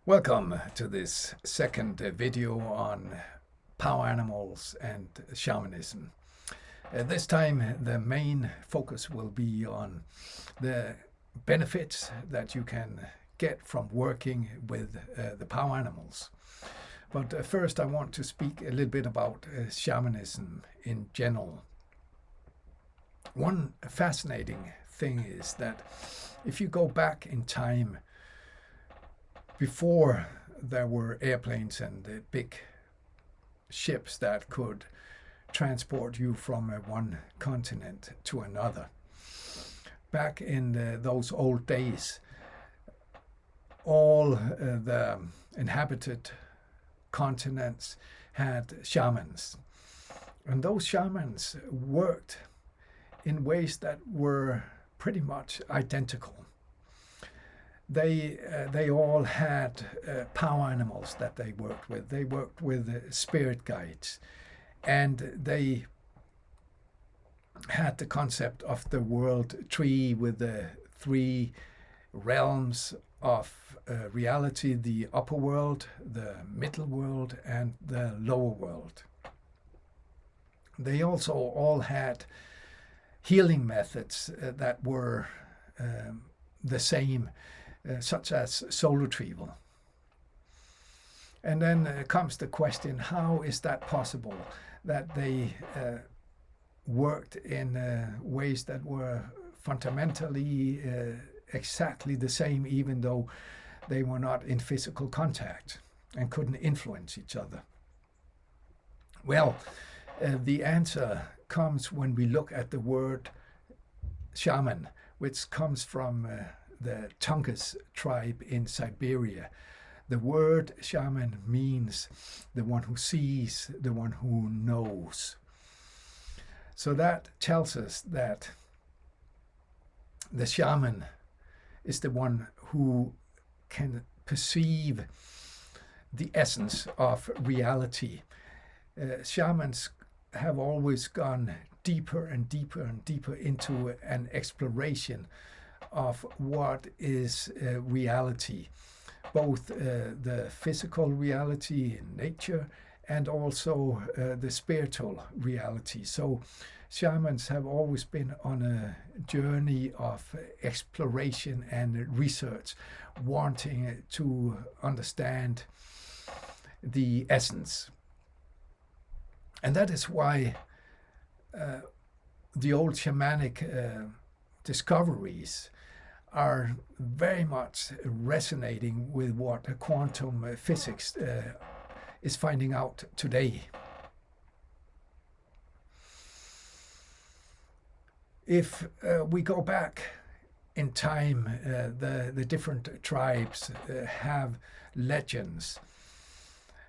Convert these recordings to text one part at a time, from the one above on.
Welcome to this second video on power animals and shamanism. This time the main focus will be on the benefits that you can get from working with the power animals. But first I want to speak a little bit about shamanism in general. One fascinating thing is that if you go back in time, before there were airplanes and big ships that could transport you from one continent to another, back in those old days, all the inhabited continents had shamans. And those shamans worked in ways that were pretty much identical. They all had power animals that they worked with. They worked with spirit guides, and they had the concept of the world tree with the three realms of reality: the upper world, the middle world, and the lower world. They also all had healing methods that were the same, such as soul retrieval. And then comes the question, how is that possible that they worked in ways that were fundamentally exactly the same, even though they were not in physical contact and couldn't influence each other? Well, the answer comes when we look at the word shaman, which comes from the Tungus tribe in Siberia. The word shaman means the one who sees, the one who knows. So that tells us that the shaman is the one who can perceive the essence of reality. Shamans have always gone deeper and deeper and deeper into an exploration of what is reality, both the physical reality in nature and also the spiritual reality. So shamans have always been on a journey of exploration and research, wanting to understand the essence. And that is why the old shamanic discoveries are very much resonating with what quantum physics is finding out today. If we go back in time, the different tribes have legends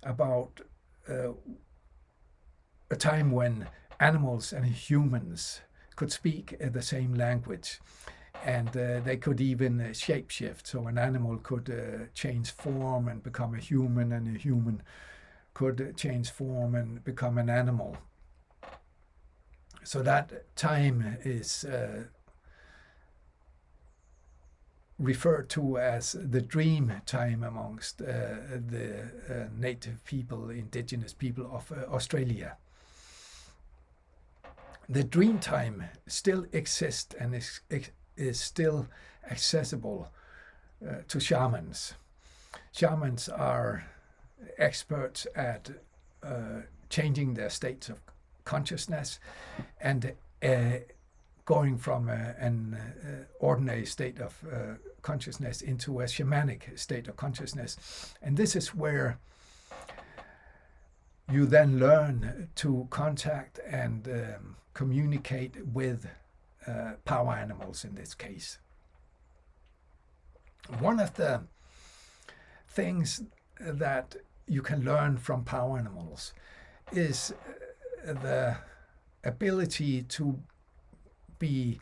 about a time when animals and humans could speak the same language, and they could even shapeshift. So an animal could change form and become a human, and a human could change form and become an animal. So that time is referred to as the dream time amongst the native people, indigenous people of Australia. The dream time still exists and is still accessible to shamans. Shamans are experts at changing their states of consciousness and going from an ordinary state of consciousness into a shamanic state of consciousness. And this is where you then learn to contact and communicate with power animals in this case. One of the things that you can learn from power animals is the ability to be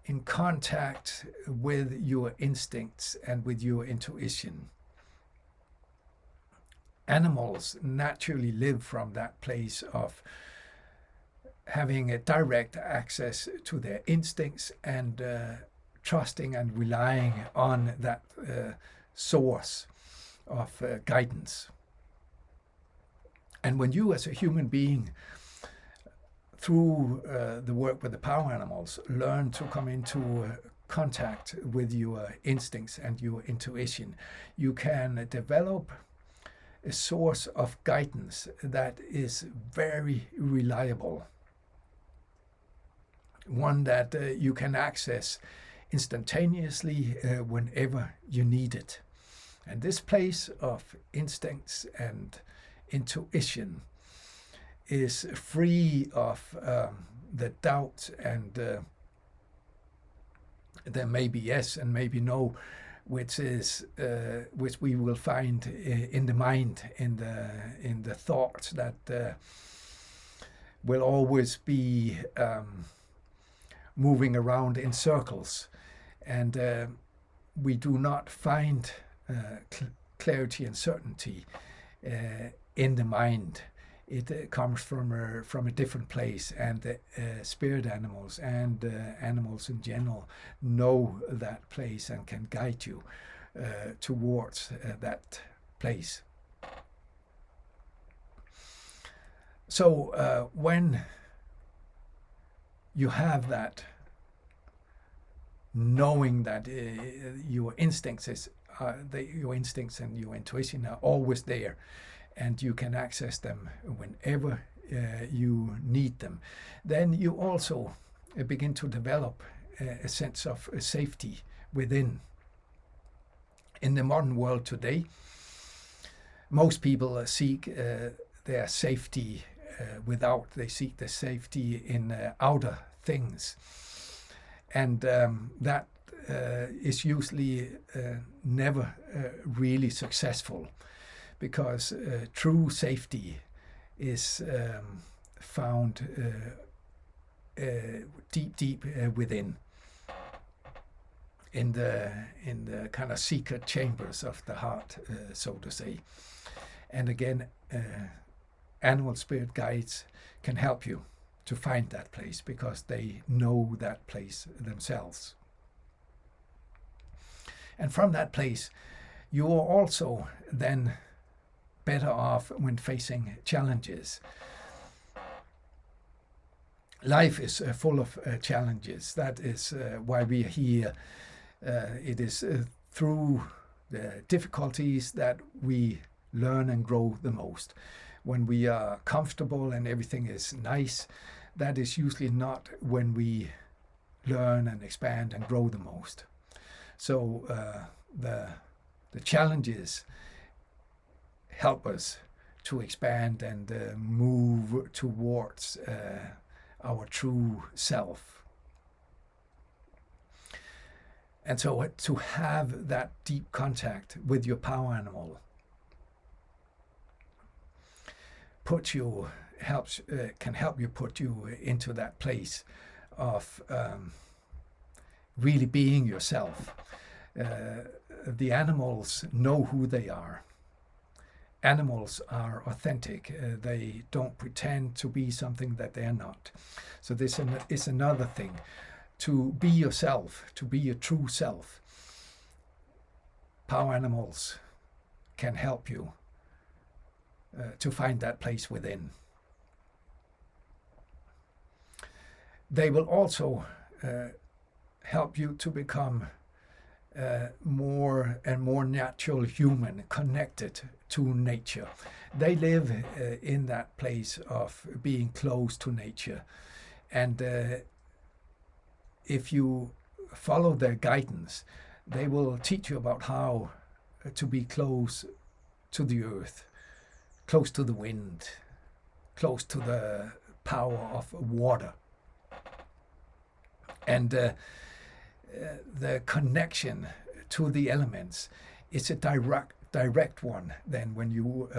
in contact with your instincts and with your intuition. Animals naturally live from that place of having a direct access to their instincts and trusting and relying on that source. of guidance. And when you as a human being, through the work with the power animals, learn to come into contact with your instincts and your intuition, you can develop a source of guidance that is very reliable, one that you can access instantaneously whenever you need it. And this place of instincts and intuition is free of the doubt and there may be yes and maybe no, which we will find in the mind, in the thoughts that will always be moving around in circles, and we do not find clarity and certainty in the mind. It comes from a different place, and spirit animals and animals in general know that place and can guide you towards that place. So when you have that knowing that your instincts and your intuition are always there, and you can access them whenever you need them, then you also begin to develop a sense of safety within. In the modern world today, most people seek their safety without. They seek the safety in outer things. And that is usually never really successful, because true safety is found deep within, in the kind of secret chambers of the heart, so to say. And again, animal spirit guides can help you to find that place, because they know that place themselves. And from that place, you are also then better off when facing challenges. Life is full of challenges. That is why we are here. It is through the difficulties that we learn and grow the most. When we are comfortable and everything is nice, that is usually not when we learn and expand and grow the most. So the challenges help us to expand and move towards our true self. And so to have that deep contact with your power animal can help you put you into that place of really being yourself. The animals know who they are. Animals are authentic. They don't pretend to be something that they're not. So this is another thing. To be yourself, to be your true self. Power animals can help you to find that place within. They will also help you to become more and more natural human, connected to nature. They live in that place of being close to nature. And if you follow their guidance, they will teach you about how to be close to the earth, close to the wind, close to the power of water. And the connection to the elements is a direct one. Then when you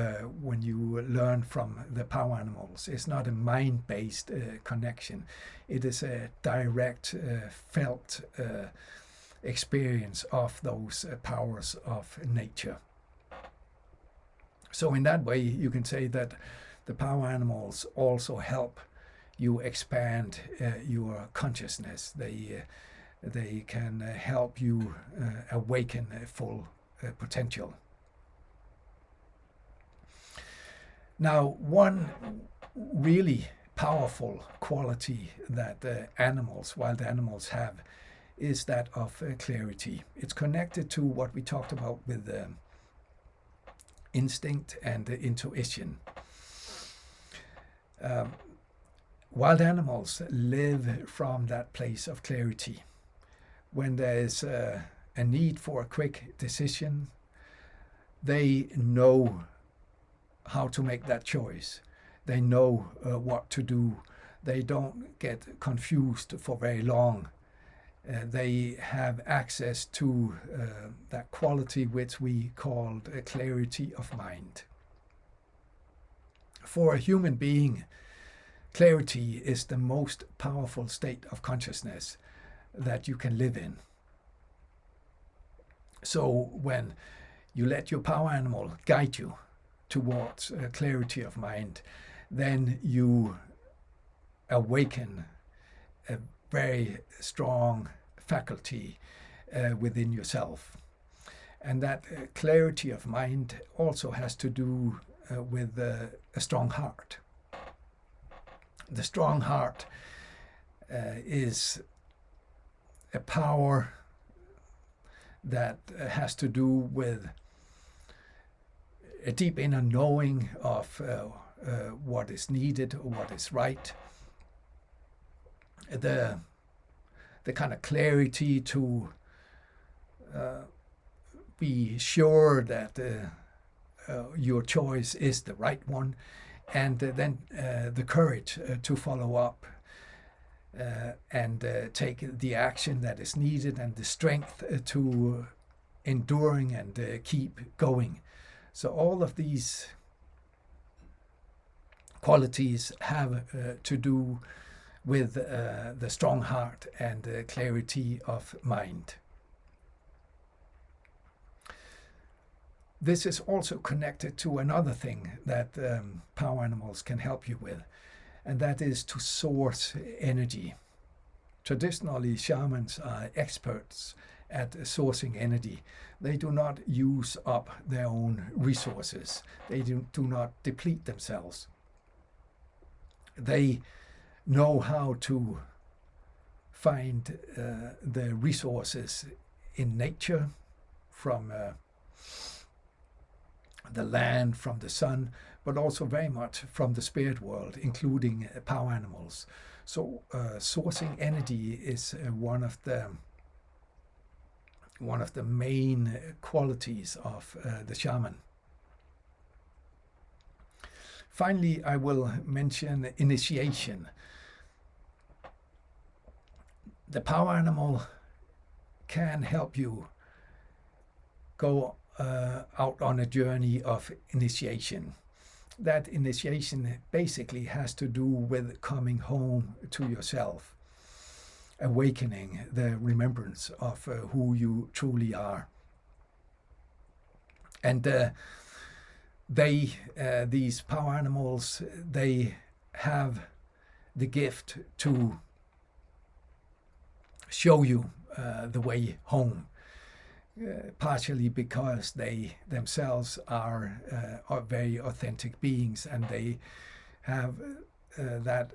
learn from the power animals, it's not a mind-based connection. It is a direct felt experience of those powers of nature. So in that way, you can say that the power animals also help you expand your consciousness. They can help you awaken a full potential. Now, one really powerful quality that wild animals have, is that of clarity. It's connected to what we talked about with instinct and intuition. Wild animals live from that place of clarity. When there is a need for a quick decision, they know how to make that choice. They know what to do. They don't get confused for very long. They have access to that quality which we called clarity of mind. For a human being, clarity is the most powerful state of consciousness that you can live in. So when you let your power animal guide you towards clarity of mind, then you awaken a very strong faculty within yourself. And that clarity of mind also has to do with a strong heart. The strong heart is a power that has to do with a deep inner knowing of what is needed or what is right. The kind of clarity to be sure that your choice is the right one, and then the courage to follow up and take the action that is needed, and the strength to enduring and keep going. So all of these qualities have to do with the strong heart and clarity of mind. This is also connected to another thing that power animals can help you with, and that is to source energy. Traditionally, shamans are experts at sourcing energy. They do not use up their own resources. They do not deplete themselves. They know how to find the resources in nature, from the land, from the sun, but also very much from the spirit world, including power animals. So sourcing energy is one of the main qualities of the shaman. Finally, I will mention initiation. The power animal can help you go out on a journey of initiation. That initiation basically has to do with coming home to yourself, awakening the remembrance of who you truly are. And these power animals, they have the gift to show you the way home. Partially because they themselves are very authentic beings, and they have that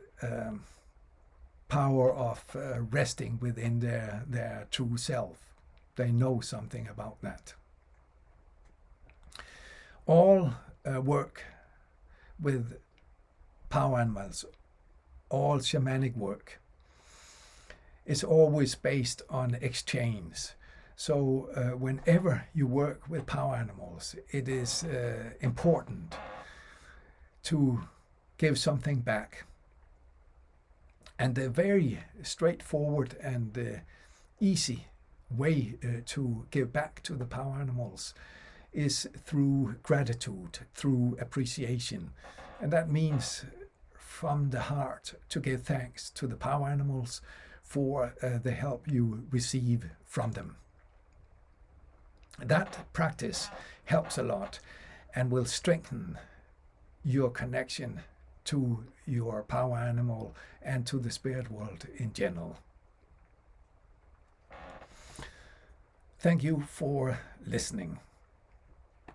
power of resting within their true self. They know something about that. All work with power animals, all shamanic work, is always based on exchange. So whenever you work with power animals, it is important to give something back. And a very straightforward and easy way to give back to the power animals is through gratitude, through appreciation. And that means from the heart to give thanks to the power animals for the help you receive from them. That practice helps a lot and will strengthen your connection to your power animal and to the spirit world in general. Thank you for listening.